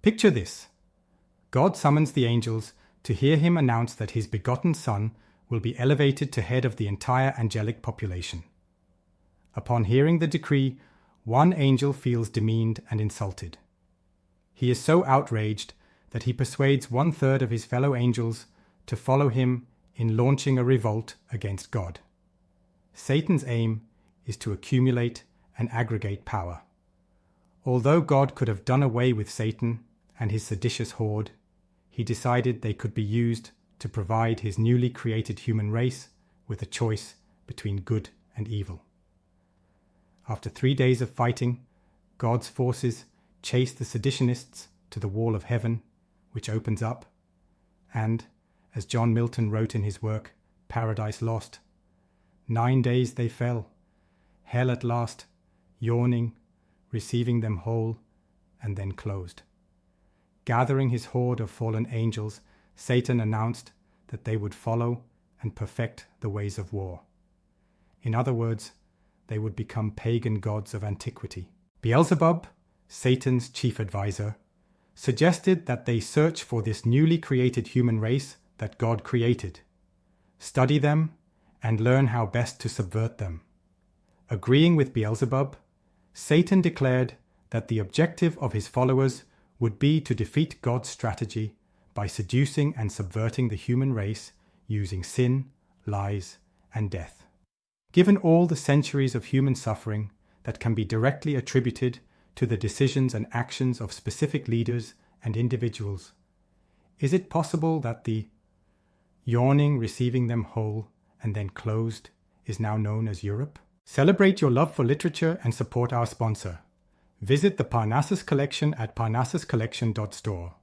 Picture this. God summons the angels to hear him announce that his begotten Son will be elevated to head of the entire angelic population. Upon hearing the decree, one angel feels demeaned and insulted. He is so outraged that he persuades 1/3 of his fellow angels to follow him in launching a revolt against God. Satan's aim is to accumulate and aggregate power. Although God could have done away with Satan and his seditious horde, he decided they could be used to provide his newly created human race with a choice between good and evil. After 3 days of fighting, God's forces chase the seditionists to the wall of heaven, which opens up, and, as John Milton wrote in his work, Paradise Lost, 9 days they fell, hell at last, yawning, receiving them whole, and then closed. Gathering his horde of fallen angels, Satan announced that they would follow and perfect the ways of war. In other words, they would become pagan gods of antiquity. Beelzebub, Satan's chief advisor, suggested that they search for this newly created human race that God created, study them, and learn how best to subvert them. Agreeing with Beelzebub, Satan declared that the objective of his followers would be to defeat God's strategy by seducing and subverting the human race using sin, lies, and death. Given all the centuries of human suffering that can be directly attributed to the decisions and actions of specific leaders and individuals, is it possible that the yawning receiving them whole and then closed is now known as Europe? Celebrate your love for literature and support our sponsor. Visit the Parnassus Collection at parnassuscollection.store.